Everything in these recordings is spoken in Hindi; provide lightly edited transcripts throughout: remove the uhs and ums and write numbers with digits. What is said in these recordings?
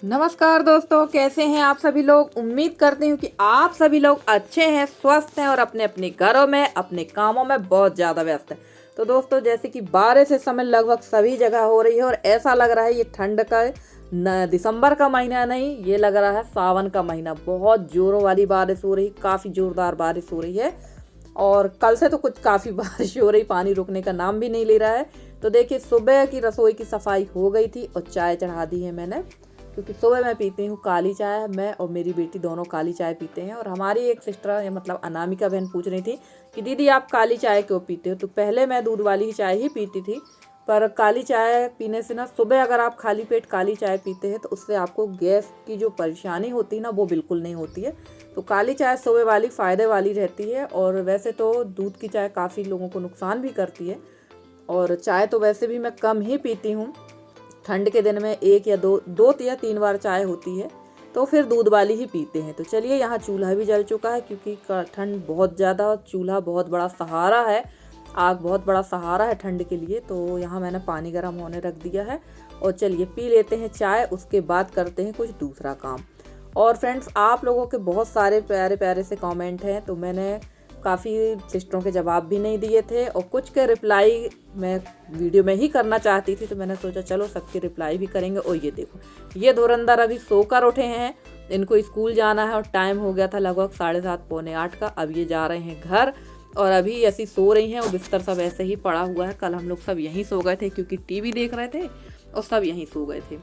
नमस्कार दोस्तों, कैसे हैं आप सभी लोग। उम्मीद करती हूँ कि आप सभी लोग अच्छे हैं, स्वस्थ हैं और अपने अपने घरों में अपने कामों में बहुत ज़्यादा व्यस्त हैं। तो दोस्तों, जैसे कि बारिश इस समय लगभग सभी जगह हो रही है और ऐसा लग रहा है ये ठंड का दिसंबर का महीना नहीं, ये लग रहा है सावन का महीना। बहुत जोरों वाली बारिश हो रही, काफ़ी ज़ोरदार बारिश हो रही है और कल से तो कुछ काफ़ी बारिश हो रही, पानी रुकने का नाम भी नहीं ले रहा है। तो देखिए, सुबह की रसोई की सफाई हो गई थी और चाय चढ़ा दी है मैंने, क्योंकि सुबह मैं पीती हूँ काली चाय। मैं और मेरी बेटी दोनों काली चाय पीते हैं। और हमारी एक सिस्टर मतलब अनामिका बहन पूछ रही थी कि दीदी आप काली चाय क्यों पीते हो। तो पहले मैं दूध वाली ही चाय ही पीती थी, पर काली चाय पीने से ना, सुबह अगर आप खाली पेट काली चाय पीते हैं तो उससे आपको गैस की जो परेशानी होती है ना, वो बिल्कुल नहीं होती है। तो काली चाय सुबह वाली फ़ायदे वाली रहती है। और वैसे तो दूध की चाय काफ़ी लोगों को नुकसान भी करती है। और चाय तो वैसे भी मैं कम ही पीती हूँ। ठंड के दिन में एक या दो या तीन बार चाय होती है, तो फिर दूध वाली ही पीते हैं। तो चलिए, यहाँ चूल्हा भी जल चुका है क्योंकि ठंड बहुत ज़्यादा, चूल्हा बहुत बड़ा सहारा है, आग बहुत बड़ा सहारा है ठंड के लिए। तो यहाँ मैंने पानी गर्म होने रख दिया है और चलिए पी लेते हैं चाय, उसके बाद करते हैं कुछ दूसरा काम। और फ्रेंड्स, आप लोगों के बहुत सारे प्यारे प्यारे से कमेंट हैं, तो मैंने काफ़ी सिस्टरों के जवाब भी नहीं दिए थे और कुछ के रिप्लाई मैं वीडियो में ही करना चाहती थी। तो मैंने सोचा चलो सबके रिप्लाई भी करेंगे। और ये देखो, ये धुरंधर अभी सोकर उठे हैं, इनको स्कूल जाना है और टाइम हो गया था लगभग 7:30 पौने 8 का। अब ये जा रहे हैं घर और अभी ऐसी सो रही हैं और बिस्तर सब ऐसे ही पड़ा हुआ है। कल हम लोग सब यहीं सो गए थे क्योंकि टीवी देख रहे थे और सब यहीं सो गए थे।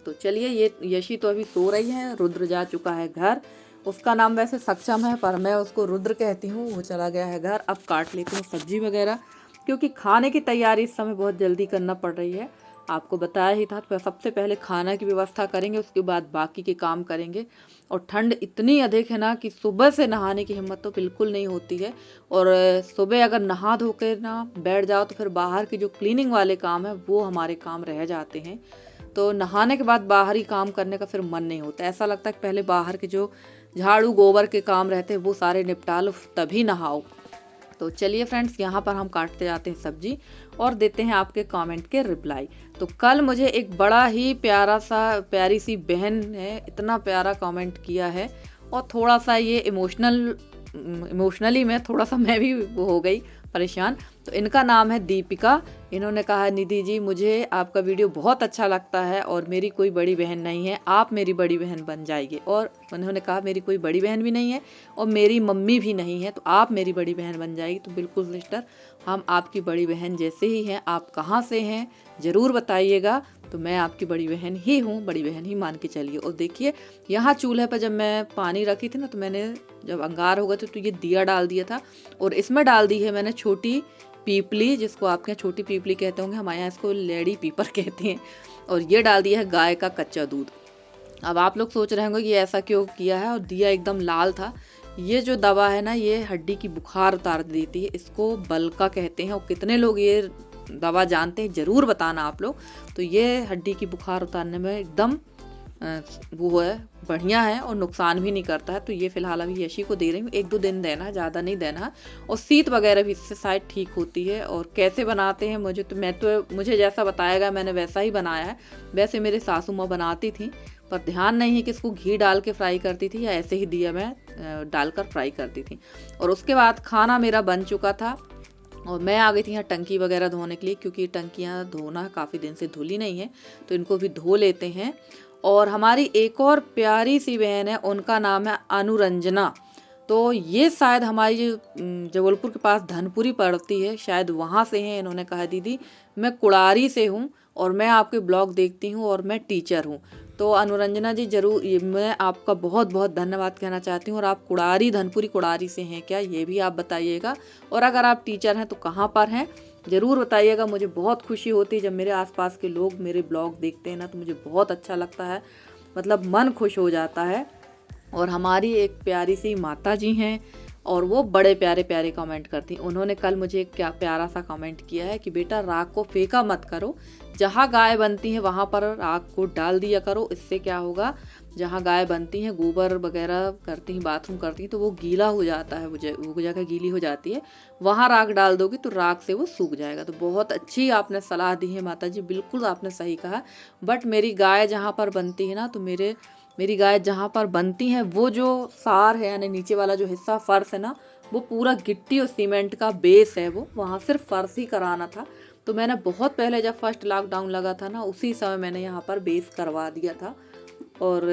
तो चलिए, ये यशी तो अभी सो रही है, रुद्र जा चुका है घर। उसका नाम वैसे सक्षम है पर मैं उसको रुद्र कहती हूँ। वो चला गया है घर। अब काट लेती हूँ सब्जी वगैरह, क्योंकि खाने की तैयारी इस समय बहुत जल्दी करना पड़ रही है। आपको बताया ही था, तो सबसे पहले खाना की व्यवस्था करेंगे, उसके बाद बाकी के काम करेंगे। और ठंड इतनी अधिक है ना कि सुबह से नहाने की हिम्मत तो बिल्कुल नहीं होती है। और सुबह अगर नहा धो के ना बैठ जाओ तो फिर बाहर के जो क्लीनिंग वाले काम है वो हमारे काम रह जाते हैं। तो नहाने के बाद बाहरी काम करने का फिर मन नहीं होता, ऐसा लगता है कि पहले बाहर के जो झाड़ू गोबर के काम रहते हैं वो सारे निपटा लो तभी नहाओ। तो चलिए फ्रेंड्स, यहाँ पर हम काटते जाते हैं सब्जी और देते हैं आपके कमेंट के रिप्लाई। तो कल मुझे एक बड़ा ही प्यारी सी बहन ने इतना प्यारा कमेंट किया है और थोड़ा सा ये इमोशनली में थोड़ा सा मैं भी वो हो गई परेशान। तो इनका नाम है दीपिका। इन्होंने कहा निधि जी, मुझे आपका वीडियो बहुत अच्छा लगता है और मेरी कोई बड़ी बहन नहीं है, आप मेरी बड़ी बहन बन जाइए। और उन्होंने कहा मेरी कोई बड़ी बहन भी नहीं है और मेरी मम्मी भी नहीं है, तो आप मेरी बड़ी बहन बन जाएगी। तो बिल्कुल सिस्टर, हम आपकी बड़ी बहन जैसे ही हैं। आप कहाँ से हैं ज़रूर बताइएगा, तो मैं आपकी बड़ी बहन ही हूँ, बड़ी बहन ही मान के चलिए। और देखिए, यहाँ चूल्हे पर जब मैं पानी रखी थी ना, तो मैंने जब अंगार हो गए तो ये दिया डाल दिया था और इसमें डाल दी है मैंने छोटी पीपली, जिसको आपके यहाँ छोटी पीपली कहते होंगे, हमारे यहाँ इसको लेडी पीपर कहते हैं। और ये डाल दिया है गाय का कच्चा दूध। अब आप लोग सोच रहे होंगे कि ऐसा क्यों किया है। और दिया एकदम लाल था। ये जो दवा है ना, ये हड्डी की बुखार उतार देती है, इसको बलका कहते हैं। और कितने लोग ये दवा जानते हैं ज़रूर बताना आप लोग। तो ये हड्डी की बुखार उतारने में एकदम वो है, बढ़िया है और नुकसान भी नहीं करता है। तो ये फिलहाल अभी यशी को दे रही हूँ, 1-2 दिन देना, ज़्यादा नहीं देना। और शीत वगैरह भी इससे शायद ठीक होती है। और कैसे बनाते हैं मुझे जैसा बताया गया मैंने वैसा ही बनाया है। वैसे मेरे सासू माँ बनाती थी, पर ध्यान नहीं है कि इसको घी डाल के फ्राई करती थी या ऐसे ही दिया में डालकर फ्राई करती थी। और उसके बाद खाना मेरा बन चुका था और मैं आ गई थी यहाँ टंकी वगैरह धोने के लिए, क्योंकि टंकियाँ धोना काफ़ी दिन से धुली नहीं है, तो इनको भी धो लेते हैं। और हमारी एक और प्यारी सी बहन है, उनका नाम है अनुरंजना। तो ये शायद हमारी जबलपुर के पास धनपुरी पड़ती है, शायद वहाँ से हैं। इन्होंने कहा दीदी मैं कुड़ारी से हूँ और मैं आपके ब्लॉग देखती हूँ और मैं टीचर हूँ। तो अनुरंजना जी, ज़रूर मैं आपका बहुत बहुत धन्यवाद कहना चाहती हूँ। और आप धनपुरी कुड़ारी से हैं क्या, ये भी आप बताइएगा। और अगर आप टीचर हैं तो कहाँ पर हैं ज़रूर बताइएगा। मुझे बहुत खुशी होती है जब मेरे आसपास के लोग मेरे ब्लॉग देखते हैं ना, तो मुझे बहुत अच्छा लगता है, मतलब मन खुश हो जाता है। और हमारी एक प्यारी सी माता जी हैं और वो बड़े प्यारे प्यारे कमेंट करती हैं। उन्होंने कल मुझे एक क्या प्यारा सा कमेंट किया है कि बेटा राख को फेंका मत करो, जहाँ गाय बनती है वहाँ पर राख को डाल दिया करो। इससे क्या होगा, जहाँ गाय बनती हैं, गोबर वगैरह करती हैं, बाथरूम करती हैं, तो वो गीला हो जाता है, वो जगह गीली हो जाती है, वहाँ राख डाल दोगी तो राख से वो सूख जाएगा। तो बहुत अच्छी आपने सलाह दी है माता जी, बिल्कुल आपने सही कहा। बट मेरी गाय जहाँ पर बनती है ना, तो मेरी गाय जहाँ पर बनती है वो जो सार है, यानी नीचे वाला जो हिस्सा फर्श है ना, वो पूरा गिट्टी और सीमेंट का बेस है, वो वहाँ सिर्फ फर्श ही कराना था। तो मैंने बहुत पहले जब फर्स्ट लॉकडाउन लगा था ना, उसी समय मैंने यहाँ पर बेस करवा दिया था। और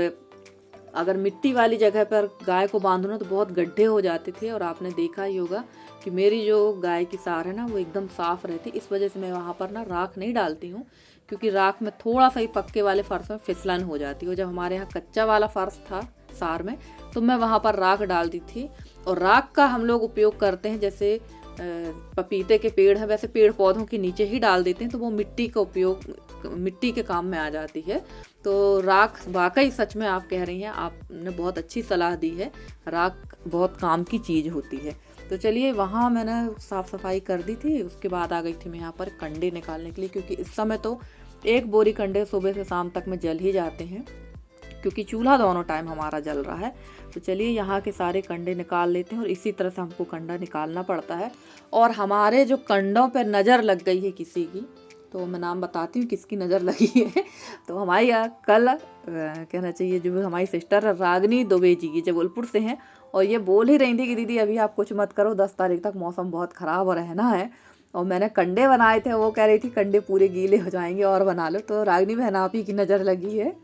अगर मिट्टी वाली जगह पर गाय को बांधो ना तो बहुत गड्ढे हो जाते थे, और आपने देखा ही होगा कि मेरी जो गाय की सार है ना वो एकदम साफ़ रहती। इस वजह से मैं वहाँ पर ना राख नहीं डालती हूँ, क्योंकि राख में थोड़ा सा ही पक्के वाले फर्श में फिसलन हो जाती है। जब हमारे यहाँ कच्चा वाला फर्श था सार में, तो मैं वहाँ पर राख डालती थी। और राख का हम लोग उपयोग करते हैं, जैसे पपीते के पेड़ हैं वैसे पेड़ पौधों के नीचे ही डाल देते हैं, तो वो मिट्टी के काम में आ जाती है। तो राख वाकई सच में आप कह रही हैं, आपने बहुत अच्छी सलाह दी है, राख बहुत काम की चीज़ होती है। तो चलिए, वहाँ मैंने साफ़ सफाई कर दी थी। उसके बाद आ गई थी मैं यहाँ पर कंडे निकालने के लिए, क्योंकि इस समय तो 1 बोरी कंडे सुबह से शाम तक में जल ही जाते हैं, क्योंकि चूल्हा दोनों टाइम हमारा जल रहा है। तो चलिए यहाँ के सारे कंडे निकाल लेते हैं, और इसी तरह से हमको कंडा निकालना पड़ता है। और हमारे जो कंडों पर नज़र लग गई है किसी की, तो मैं नाम बताती हूँ किसकी नज़र लगी है। तो हमारी कल कहना चाहिए जो हमारी सिस्टर रागनी दुबे जी, ये जबलपुर से हैं, और ये बोल ही रही थी कि दीदी अभी आप कुछ मत करो, 10 तारीख तक मौसम बहुत ख़राब रहना है। और मैंने कंडे बनाए थे, वो कह रही थी कंडे पूरे गीले हो जाएंगे और बना लो। तो रागनी बहन आप ही की नज़र लगी है।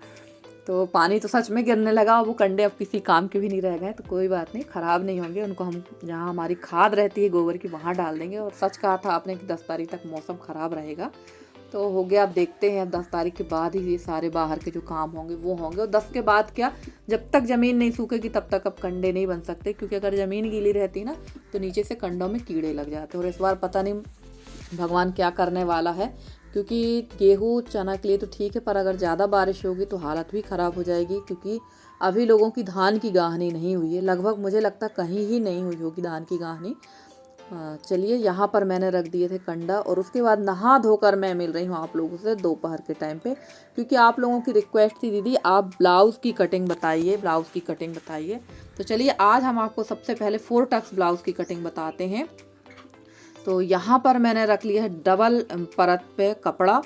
तो पानी तो सच में गिरने लगा, और वो कंडे अब किसी काम के भी नहीं रह गए। तो कोई बात नहीं, ख़राब नहीं होंगे, उनको हम जहाँ हमारी खाद रहती है गोबर की वहाँ डाल देंगे। और सच कहा था आपने कि 10 तारीख तक मौसम ख़राब रहेगा, तो हो गया। अब देखते हैं, अब 10 तारीख के बाद ही ये सारे बाहर के जो काम होंगे वो होंगे। और 10 के बाद क्या, जब तक ज़मीन नहीं सूखेगी तब तक अब कंडे नहीं बन सकते, क्योंकि अगर ज़मीन गीली रहती ना तो नीचे से कंडों में कीड़े लग जाते। और इस बार पता नहीं भगवान क्या करने वाला है, क्योंकि गेहूँ चना के लिए तो ठीक है, पर अगर ज़्यादा बारिश होगी तो हालत भी ख़राब हो जाएगी, क्योंकि अभी लोगों की धान की गाहनी नहीं हुई है। लगभग मुझे लगता कहीं ही नहीं हुई होगी धान की गाहनी। चलिए, यहाँ पर मैंने रख दिए थे कंडा, और उसके बाद नहा धोकर मैं मिल रही हूँ आप लोगों से दोपहर के टाइम पे, क्योंकि आप लोगों की रिक्वेस्ट थी दीदी आप ब्लाउज़ की कटिंग बताइए। तो चलिए, आज हम आपको सबसे पहले 4 टक्स ब्लाउज़ की कटिंग बताते हैं। तो यहाँ पर मैंने रख लिया है डबल परत पे कपड़ा।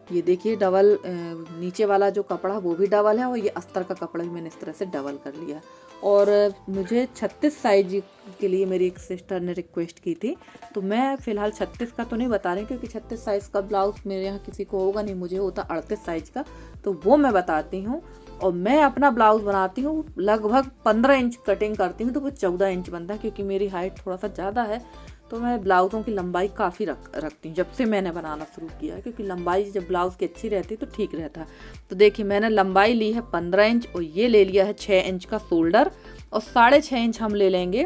ये देखिए, डबल नीचे वाला जो कपड़ा वो भी डबल है, और ये अस्तर का कपड़ा भी मैंने इस तरह से डबल कर लिया। और मुझे 36 साइज के लिए मेरी एक सिस्टर ने रिक्वेस्ट की थी, तो मैं फ़िलहाल 36 का तो नहीं बता रही, क्योंकि 36 साइज़ का ब्लाउज़ मेरे यहाँ किसी को होगा नहीं, मुझे होता 38 साइज़ का, तो वो मैं बताती हूँ। और मैं अपना ब्लाउज़ बनाती हूँ लगभग 15 इंच कटिंग करती हूँ, तो वो 14 इंच बनता है, क्योंकि मेरी हाइट थोड़ा सा ज़्यादा है। तो मैं ब्लाउज़ों की लंबाई काफ़ी रखती हूँ जब से मैंने बनाना शुरू किया है, क्योंकि लंबाई जब ब्लाउज़ की अच्छी रहती है तो ठीक रहता है। तो देखिए, मैंने लंबाई ली है 15 इंच, और ये ले लिया है 6 इंच का शोल्डर, और 6.5 इंच हम ले लेंगे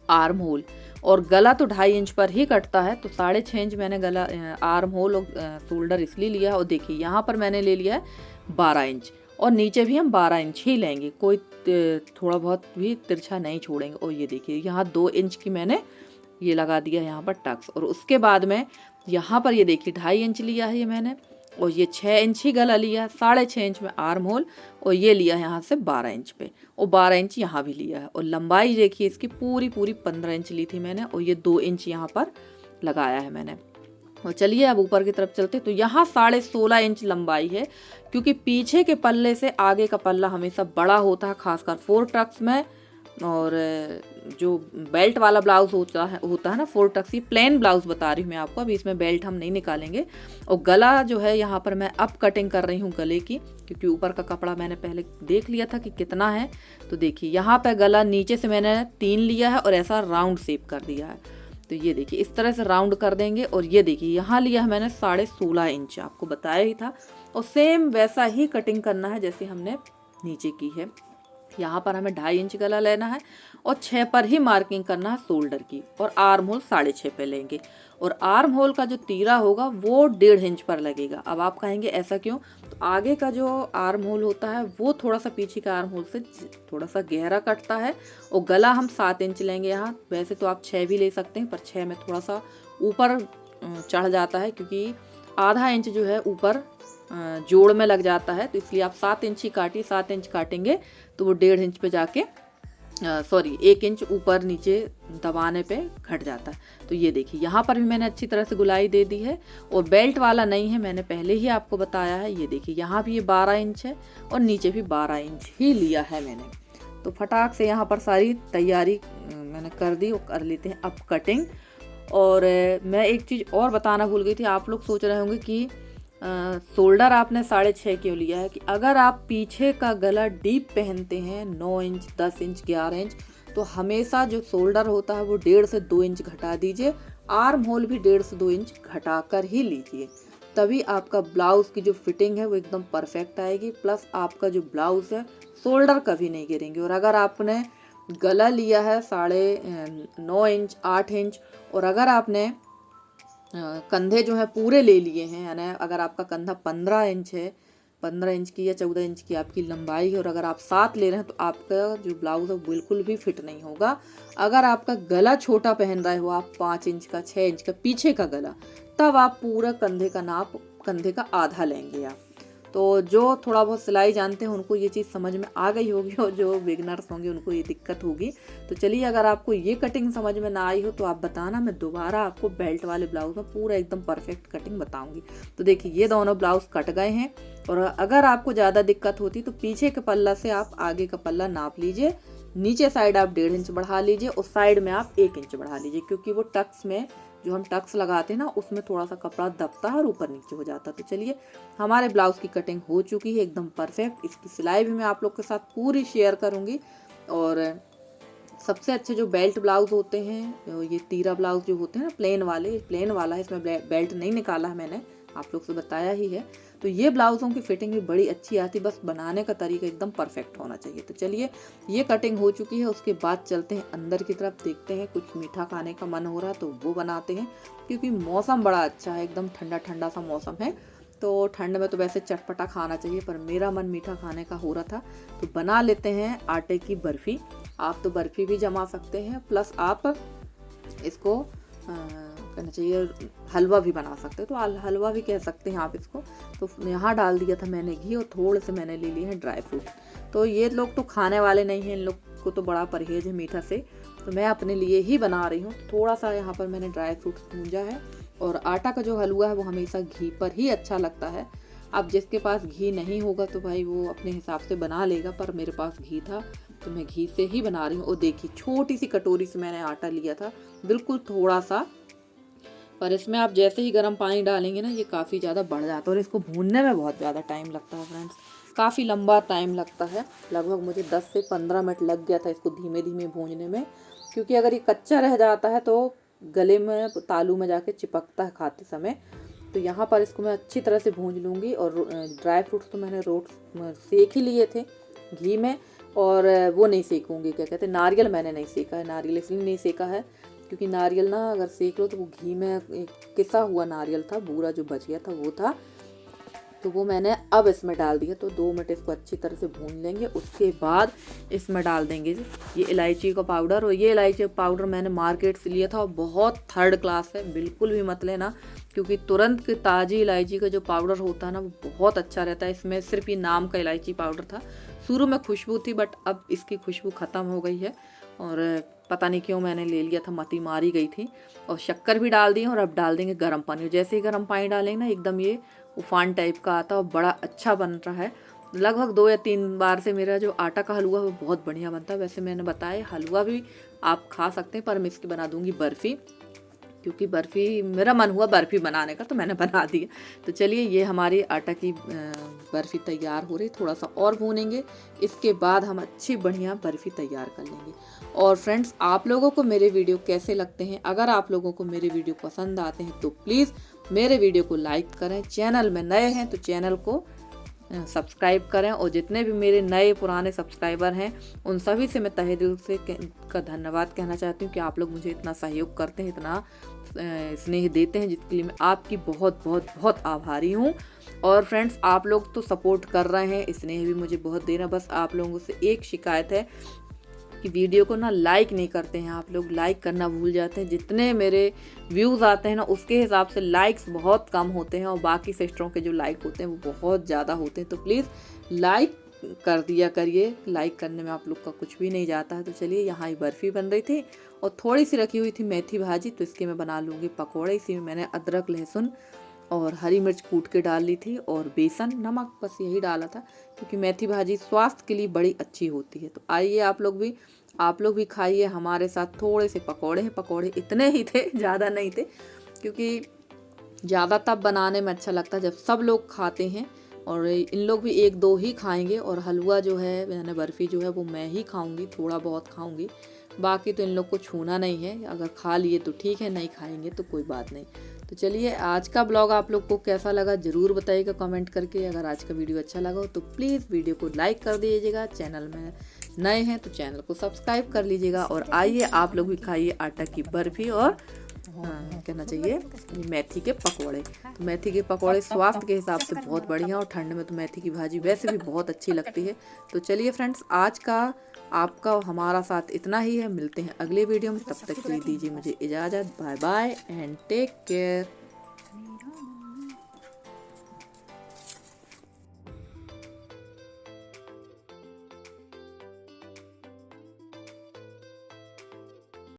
आर्म होल। और गला तो 2.5 इंच पर ही कटता है, तो 6.5 इंच मैंने गला आर्म होल और शोल्डर इसलिए लिया है। और देखिए, यहाँ पर मैंने ले लिया है 12 इंच, और नीचे भी हम 12 इंच ही लेंगे, कोई थोड़ा बहुत भी तिरछा नहीं छोड़ेंगे। और ये देखिए, यहाँ 2 इंच की मैंने ये लगा दिया यहाँ पर टक्स। और उसके बाद में यहाँ पर ये देखिए 2.5 इंच लिया है ये मैंने, और ये 6 इंच ही गला लिया है, 6.5 इंच में आर्म होल, और ये लिया है यहाँ से 12 इंच पे, और 12 इंच यहाँ भी लिया है। और लंबाई देखिए इसकी पूरी 15 इंच ली थी मैंने, और ये 2 इंच यहाँ पर लगाया है मैंने। और चलिए, अब ऊपर की तरफ चलते। तो यहाँ 16.5 इंच लंबाई है, क्योंकि पीछे के पल्ले से आगे का पल्ला हमेशा बड़ा होता है, खासकर 4 टक्स में। और जो बेल्ट वाला ब्लाउज़ होता है ना 4 टक्स, ये प्लेन ब्लाउज़ बता रही हूँ मैं आपको, अभी इसमें बेल्ट हम नहीं निकालेंगे। और गला जो है यहाँ पर मैं अब कटिंग कर रही हूँ गले की, क्योंकि ऊपर का कपड़ा मैंने पहले देख लिया था कि कितना है। तो देखिए, यहाँ पे गला नीचे से मैंने 3 लिया है, और ऐसा राउंड शेप कर दिया है। तो ये देखिए, इस तरह से राउंड कर देंगे। और ये देखिए, यहाँ लिया है मैंने 16.5 इंच, आपको बताया ही था। और सेम वैसा ही कटिंग करना है जैसे हमने नीचे की है। यहाँ पर हमें 2.5 इंच गला लेना है, और 6 पर ही मार्किंग करना है शोल्डर की, और आर्म होल 6.5 पे लेंगे। और आर्म होल का जो तीरा होगा वो 1.5 इंच पर लगेगा। अब आप कहेंगे ऐसा क्यों, तो आगे का जो आर्म होल होता है वो थोड़ा सा पीछे का आर्म होल से थोड़ा सा गहरा कटता है। और गला हम 7 इंच लेंगे यहाँ, वैसे तो आप 6 भी ले सकते हैं, पर 6 में थोड़ा सा ऊपर चढ़ जाता है, क्योंकि आधा इंच जो है ऊपर जोड़ में लग जाता है, तो इसलिए आप 7 इंच ही काटिए। 7 इंच काटेंगे तो वो 1.5 इंच पे जाके 1 इंच ऊपर नीचे दबाने पे घट जाता है। तो ये देखिए यहाँ पर भी मैंने अच्छी तरह से गुलाई दे दी है, और बेल्ट वाला नहीं है, मैंने पहले ही आपको बताया है। ये देखिए यहाँ भी ये 12 इंच है और नीचे भी 12 इंच ही लिया है मैंने। तो फटाक से यहाँ पर सारी तैयारी मैंने कर दी, और कर लेते हैं अब कटिंग। और मैं एक चीज़ और बताना भूल गई थी। आप लोग सोच रहे होंगे कि शोल्डर आपने 6.5 क्यों लिया है, कि अगर आप पीछे का गला डीप पहनते हैं 9 इंच, 10 इंच, 11 इंच, तो हमेशा जो शोल्डर होता है वो 1.5 से 2 इंच घटा दीजिए। आर्म होल भी 1.5 से 2 इंच घटा कर ही लीजिए, तभी आपका ब्लाउज की जो फिटिंग है वो एकदम परफेक्ट आएगी। प्लस आपका जो ब्लाउज है शोल्डर कभी नहीं गिरेंगे। और अगर आपने गला लिया है 9.5 इंच, 8 इंच, और अगर आपने कंधे जो है पूरे ले लिए हैं, यानी अगर आपका कंधा 15 इंच है, 15 इंच की या 14 इंच की आपकी लंबाई है, और अगर आप 7 ले रहे हैं, तो आपका जो ब्लाउज है बिल्कुल भी फिट नहीं होगा। अगर आपका गला छोटा पहन रहे हो आप, 5 इंच का, 6 इंच का पीछे का गला, तब आप पूरा कंधे का नाप, कंधे का आधा लेंगे आप। तो जो थोड़ा बहुत सिलाई जानते हैं उनको ये चीज़ समझ में आ गई होगी, और जो बिगनर्स होंगे उनको ये दिक्कत होगी। तो चलिए, अगर आपको ये कटिंग समझ में ना आई हो तो आप बताना, मैं दोबारा आपको बेल्ट वाले ब्लाउज में पूरा एकदम परफेक्ट कटिंग बताऊंगी। तो देखिए ये दोनों ब्लाउज कट गए हैं, और अगर आपको ज़्यादा दिक्कत होती तो पीछे के पल्ला से आप आगे का पल्ला नाप लीजिए, नीचे साइड आप 1.5 इंच बढ़ा लीजिए, और साइड में आप 1 इंच बढ़ा लीजिए, क्योंकि वो टक्स में जो हम टक्स लगाते हैं ना, उसमें थोड़ा सा कपड़ा दबता है और ऊपर नीचे हो जाता है। तो चलिए, हमारे ब्लाउज की कटिंग हो चुकी है एकदम परफेक्ट। इसकी सिलाई भी मैं आप लोग के साथ पूरी शेयर करूंगी। और सबसे अच्छे जो बेल्ट ब्लाउज होते हैं, ये तीरा ब्लाउज जो होते हैं ना, प्लेन वाले, प्लेन वाला है, इसमें बेल्ट नहीं निकाला है मैंने, आप लोग से बताया ही है। तो ये ब्लाउज़ों की फिटिंग भी बड़ी अच्छी आती, बस बनाने का तरीका एकदम परफेक्ट होना चाहिए। तो चलिए, ये कटिंग हो चुकी है, उसके बाद चलते हैं अंदर की तरफ, देखते हैं कुछ मीठा खाने का मन हो रहा है तो वो बनाते हैं, क्योंकि मौसम बड़ा अच्छा है, एकदम ठंडा ठंडा सा मौसम है। तो ठंड में तो वैसे चटपटा खाना चाहिए, पर मेरा मन मीठा खाने का हो रहा था, तो बना लेते हैं आटे की बर्फ़ी। आप तो बर्फ़ी भी जमा सकते हैं, प्लस आप इसको कहना चाहिए हलवा भी बना सकते हैं, तो हलवा भी कह सकते हैं आप इसको। तो यहाँ डाल दिया था मैंने घी, और थोड़े से मैंने ले लिए हैं ड्राई फ्रूट। तो ये लोग तो खाने वाले नहीं हैं, इन लोग को तो बड़ा परहेज है मीठा से, तो मैं अपने लिए ही बना रही हूँ। थोड़ा सा यहाँ पर मैंने ड्राई फ्रूट भूंजा है। और आटा का जो हलवा है वो हमेशा घी पर ही अच्छा लगता है। अब जिसके पास घी नहीं होगा तो भाई वो अपने हिसाब से बना लेगा, पर मेरे पास घी था तो मैं घी से ही बना रही हूँ। और देखिए, छोटी सी कटोरी से मैंने आटा लिया था, बिल्कुल थोड़ा सा, पर इसमें आप जैसे ही गर्म पानी डालेंगे ना, ये काफ़ी ज़्यादा बढ़ जाता है, और इसको भूनने में बहुत ज़्यादा टाइम लगता है फ्रेंड्स, काफ़ी लंबा टाइम लगता है। लगभग मुझे 10 से 15 मिनट लग गया था इसको धीमे धीमे भूनने में, क्योंकि अगर ये कच्चा रह जाता है तो गले में, तालू में जाके चिपकता है खाते समय। तो यहाँ पर इसको मैं अच्छी तरह से भून लूँगी। और ड्राई फ्रूट्स तो मैंने सेक ही लिए थे घी में, और वो नहीं सेकूँगी, क्या कहते हैं, नारियल मैंने नहीं सेका है। नारियल इसलिए नहीं सेका है क्योंकि नारियल ना अगर सेक लो तो वो घी में किसा हुआ नारियल था, बूरा जो बच गया था वो था, तो वो मैंने अब इसमें डाल दिया। तो 2 मिनट इसको अच्छी तरह से भून लेंगे। उसके बाद इसमें डाल देंगे ये इलायची का पाउडर। और ये इलायची पाउडर मैंने मार्केट से लिया था, और बहुत थर्ड क्लास है, बिल्कुल भी मत लेना, क्योंकि तुरंत की ताज़ी इलायची का जो पाउडर होता है ना, वो बहुत अच्छा रहता है। इसमें सिर्फ ये नाम का इलायची पाउडर था। शुरू में खुशबू थी, बट अब इसकी खुशबू ख़त्म हो गई है, और पता नहीं क्यों मैंने ले लिया था, मती मारी गई थी। और शक्कर भी डाल दी, और अब डाल देंगे गर्म पानी। जैसे ही गर्म पानी डालेंगे ना, एकदम ये उफान टाइप का आता है, और बड़ा अच्छा बन रहा है। लगभग 2 या 3 बार से मेरा जो आटा का हलवा है वो बहुत बढ़िया बनता है। वैसे मैंने बताया हलवा भी आप खा सकते हैं, पर मैं इसकी बना दूंगी बर्फ़ी, क्योंकि बर्फ़ी मेरा मन हुआ बर्फ़ी बनाने का, तो मैंने बना दी। तो चलिए, ये हमारी आटा की बर्फ़ी तैयार हो रही, थोड़ा सा और भूनेंगे, इसके बाद हम अच्छी बढ़िया बर्फ़ी तैयार कर लेंगे। और फ्रेंड्स, आप लोगों को मेरे वीडियो कैसे लगते हैं? अगर आप लोगों को मेरे वीडियो पसंद आते हैं तो प्लीज़ मेरे वीडियो को लाइक करें। चैनल में नए हैं तो चैनल को सब्सक्राइब करें। और जितने भी मेरे नए पुराने सब्सक्राइबर हैं, उन सभी से मैं तहे दिल से का धन्यवाद कहना चाहती हूँ कि आप लोग मुझे इतना सहयोग करते हैं, इतना स्नेह देते हैं, जिसके लिए मैं आपकी बहुत बहुत बहुत आभारी हूँ। और फ्रेंड्स, आप लोग तो सपोर्ट कर रहे हैं, स्नेह भी मुझे बहुत देना। बस आप लोगों से एक शिकायत है कि वीडियो को ना लाइक नहीं करते हैं आप लोग, लाइक करना भूल जाते हैं। जितने मेरे व्यूज़ आते हैं ना उसके हिसाब से लाइक्स बहुत कम होते हैं और बाकी सिस्टरों के जो लाइक होते हैं वो बहुत ज़्यादा होते हैं। तो प्लीज़ लाइक कर दिया करिए, लाइक करने में आप लोग का कुछ भी नहीं जाता है। तो चलिए, यहाँ ही बर्फ़ी बन रही थी और थोड़ी सी रखी हुई थी मेथी भाजी, तो इसके मैं बना लूँगी पकौड़े। इसी में मैंने अदरक, लहसुन और हरी मिर्च कूट के डाल ली थी और बेसन, नमक, बस यही डाला था, क्योंकि मेथी भाजी स्वास्थ्य के लिए बड़ी अच्छी होती है। तो आइए आप लोग भी खाइए हमारे साथ। थोड़े से पकौड़े हैं, पकौड़े इतने ही थे, ज़्यादा नहीं थे, क्योंकि ज़्यादा तब बनाने में अच्छा लगता है जब सब लोग खाते हैं, और इन लोग भी एक दो ही खाएंगे। और हलवा जो है यानी बर्फ़ी जो है वो मैं ही खाऊंगी, थोड़ा बहुत खाऊंगी, बाकी तो इन लोग को छूना नहीं है। अगर खा लिए तो ठीक है, नहीं खाएंगे तो कोई बात नहीं। तो चलिए, आज का ब्लॉग आप लोग को कैसा लगा ज़रूर बताइएगा कमेंट करके। अगर आज का वीडियो अच्छा लगा हो तो प्लीज़ वीडियो को लाइक कर दीजिएगा। चैनल में नए हैं तो चैनल को सब्सक्राइब कर लीजिएगा। और आइए आप लोग भी खाइए आटा की बर्फ़ी और कहना चाहिए मेथी के पकोड़े। तो मेथी के पकोड़े स्वास्थ्य के हिसाब से बहुत बढ़िया, और ठंड में तो मेथी की भाजी वैसे भी बहुत अच्छी लगती है। तो चलिए फ्रेंड्स, आज का आपका हमारा साथ इतना ही है। मिलते हैं अगले वीडियो में, तब तक के लिए दीजिए मुझे इजाज़त। Bye bye and take care.